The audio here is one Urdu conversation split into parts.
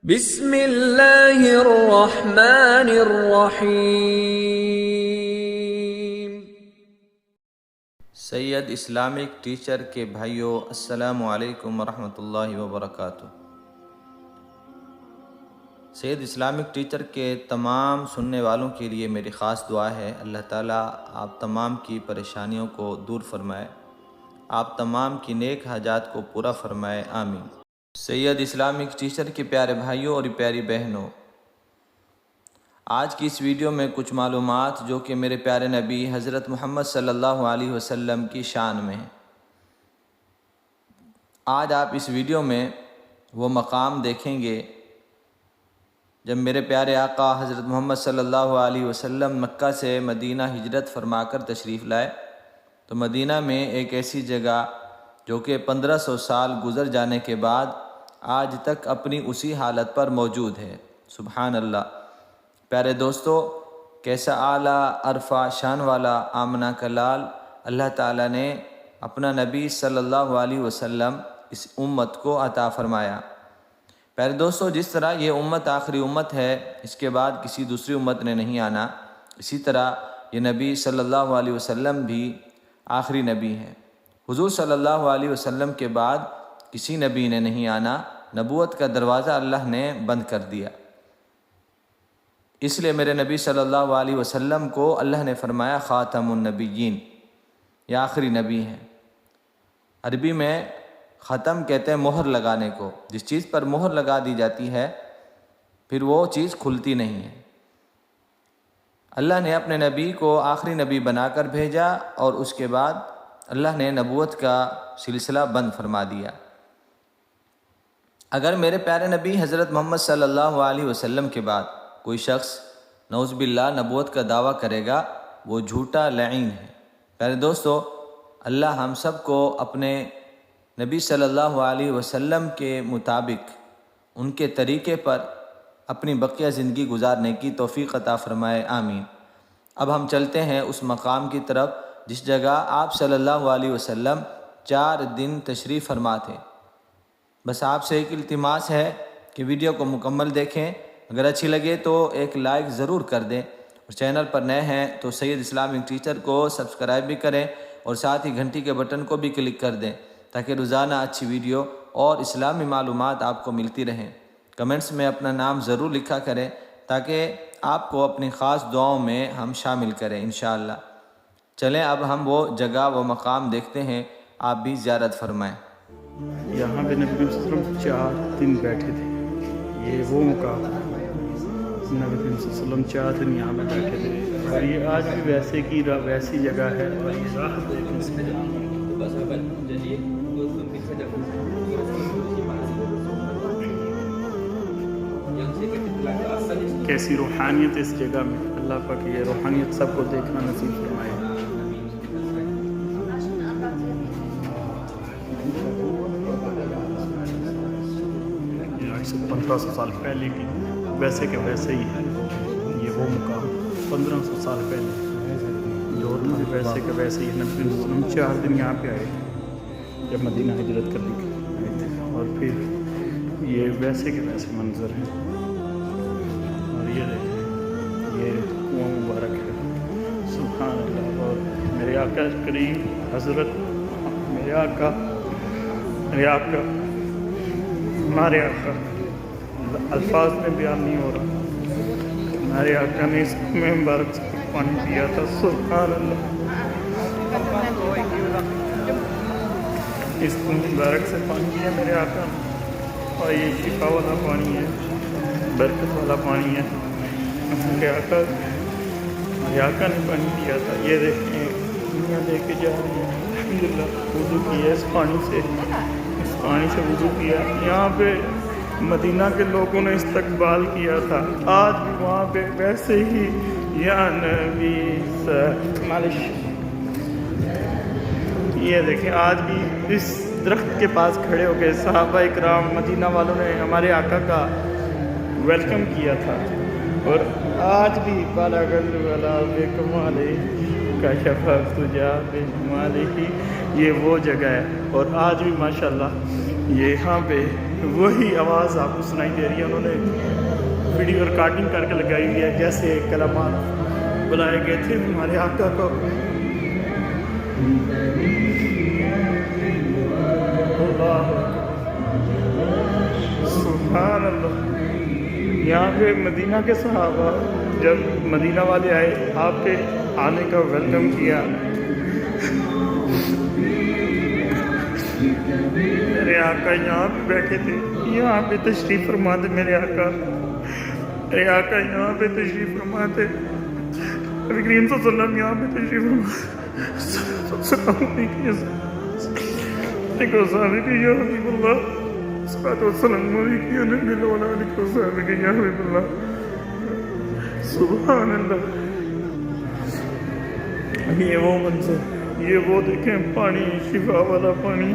بسم اللہ الرحمن الرحیم۔ سید اسلامک ٹیچر کے بھائیوں، السلام علیکم ورحمۃ اللہ وبرکاتہ۔ سید اسلامک ٹیچر کے تمام سننے والوں کے لیے میری خاص دعا ہے، اللہ تعالیٰ آپ تمام کی پریشانیوں کو دور فرمائے، آپ تمام کی نیک حاجات کو پورا فرمائے، آمین۔ سید اسلامک ٹیچر کے پیارے بھائیوں اور پیاری بہنوں، آج کی اس ویڈیو میں کچھ معلومات جو کہ میرے پیارے نبی حضرت محمد صلی اللہ علیہ وسلم کی شان میں ہیں۔ آج آپ اس ویڈیو میں وہ مقام دیکھیں گے جب میرے پیارے آقا حضرت محمد صلی اللہ علیہ وسلم مکہ سے مدینہ ہجرت فرما کر تشریف لائے تو مدینہ میں ایک ایسی جگہ جو کہ 1500 سال گزر جانے کے بعد آج تک اپنی اسی حالت پر موجود ہے۔ سبحان اللہ۔ پیارے دوستو، کیسا اعلیٰ عرفہ شان والا آمنہ کا لال اللہ تعالیٰ نے اپنا نبی صلی اللہ علیہ وسلم اس امت کو عطا فرمایا۔ پیارے دوستو، جس طرح یہ امت آخری امت ہے، اس کے بعد کسی دوسری امت نے نہیں آنا، اسی طرح یہ نبی صلی اللہ علیہ وسلم بھی آخری نبی ہیں۔ حضور صلی اللہ علیہ وسلم کے بعد کسی نبی نے نہیں آنا، نبوت کا دروازہ اللہ نے بند کر دیا۔ اس لیے میرے نبی صلی اللہ علیہ وسلم کو اللہ نے فرمایا خاتم النبیین، یہ آخری نبی ہیں۔ عربی میں ختم کہتے ہیں مہر لگانے کو، جس چیز پر مہر لگا دی جاتی ہے پھر وہ چیز کھلتی نہیں ہے۔ اللہ نے اپنے نبی کو آخری نبی بنا کر بھیجا اور اس کے بعد اللہ نے نبوت کا سلسلہ بند فرما دیا۔ اگر میرے پیارے نبی حضرت محمد صلی اللہ علیہ وسلم کے بعد کوئی شخص نعوذ باللہ نبوت کا دعویٰ کرے گا، وہ جھوٹا لعین ہے۔ پیارے دوستو، اللہ ہم سب کو اپنے نبی صلی اللہ علیہ وسلم کے مطابق ان کے طریقے پر اپنی بقیہ زندگی گزارنے کی توفیق عطا فرمائے، آمین۔ اب ہم چلتے ہیں اس مقام کی طرف جس جگہ آپ صلی اللہ علیہ وسلم 4 دن تشریف فرما تھے۔ بس آپ سے ایک التماس ہے کہ ویڈیو کو مکمل دیکھیں، اگر اچھی لگے تو ایک لائک ضرور کر دیں، اور چینل پر نئے ہیں تو سید اسلامک ٹیچر کو سبسکرائب بھی کریں اور ساتھ ہی گھنٹی کے بٹن کو بھی کلک کر دیں تاکہ روزانہ اچھی ویڈیو اور اسلامی معلومات آپ کو ملتی رہیں۔ کمنٹس میں اپنا نام ضرور لکھا کریں تاکہ آپ کو اپنی خاص دعاؤں میں ہم شامل کریں انشاءاللہ۔ چلیں اب ہم وہ جگہ و مقام دیکھتے ہیں، آپ بھی زیارت فرمائیں۔ یہاں پہ نبی صلی اللہ علیہ وسلم 4 دن بیٹھے تھے، یہ وہ مقام ہے۔ نبی صلی اللہ علیہ وسلم 4 دن یہاں پہ بیٹھے تھے، اور یہ آج بھی ویسی جگہ ہے۔ اور یہ راہ دیکھیں اس میں کیسی روحانیت اس جگہ میں، اللہ پاک یہ روحانیت سب کو دیکھنا نصیب فرمائے۔ 1500 سال پہلے کی ویسے کہ ویسے ہی ہے یہ وہ مقام، 1500 سال پہلے جو تھا ویسے کہ ویسے ہی۔ نبی صلی اللہ علیہ وسلم 4 دن یہاں پہ آئے تھے جب مدینہ ہجرت کرنے کے آئے تھے، اور پھر یہ ویسے کہ ویسے منظر ہے۔ اور یہ دیکھیں، یہ کنواں مبارک ہے، سبحان اللہ۔ اور میرے آقا کریم حضرت میرے آقا ہمارے آقا الفاظ میں بیان نہیں ہو رہا، ہمارے آقا نے اس کنویں مبارک سے پانی پیا تھا، سبحان اللہ۔ اس کنویں مبارک سے پانی پیا میرے آقا نے، اور یہ شفا والا پانی ہے، برکت والا پانی ہے، ہمارے آقا نے پانی پیا تھا۔ یہ دیکھیں دنیا لے کے جا رہی ہے، الحمدللہ وضو کیا اس پانی سے وضو کیا۔ یہاں پہ مدینہ کے لوگوں نے استقبال کیا تھا، آج بھی وہاں پہ ویسے ہی یا نبی مالش۔ یہ دیکھیں آج بھی اس درخت کے پاس کھڑے ہو کے صحابہ اکرام مدینہ والوں نے ہمارے آقا کا ویلکم کیا تھا، اور آج بھی بالا گل والا بے کمالے کا شفق تجا بے کمالے ہی، یہ وہ جگہ ہے۔ اور آج بھی ماشاءاللہ یہاں پہ وہی آواز آپ کو سنائی دے رہی ہے. انہوں نے ویڈیو ریکارڈنگ کر کے لگائی ہوئی ہے جیسے کلمات بلائے گئے تھے ہمارے آقا کو. اللہ سبحان اللہ. یہاں پہ مدینہ کے صحابہ جب مدینہ والے آئے آپ پہ آنے کا ویلکم کیا. میرے آقا یہاں پہ بیٹھے تھے, یہاں پہ تشریف فرما دے میرے آقا, میرے آقا یہاں پہ تشریف فرما دے. نبی کریم صلی اللہ علیہ وسلم یہاں پہ تشریف فرما دیکھو صاحب کہ یا حبیب اللہ صلاۃ والسلام علیک یا نبی اللہ علیہ وسلم کہ یا حبیب اللہ. سبحان اللہ. یہ وہ منظر, یہ وہ دیکھیں پانی, شفا والا پانی.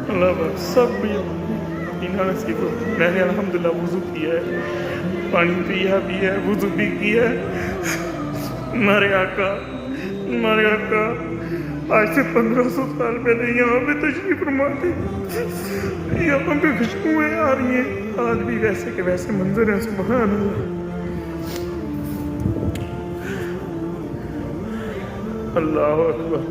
اللہ بس سب پینا نصیب ہو. میں نے الحمدللہ وضو کیا ہے, پانی پیا بھی ہے, وضو بھی کیا ہے. ہمارے آقا آج سے 1500 سال پہلے یہاں پہ تشریف فرما تھے. یہاں پہ خوشبوئیں آ رہی ہیں, آج بھی ویسے کے ویسے منظر ہیں. سبحان اللہ. اللہ اکبر.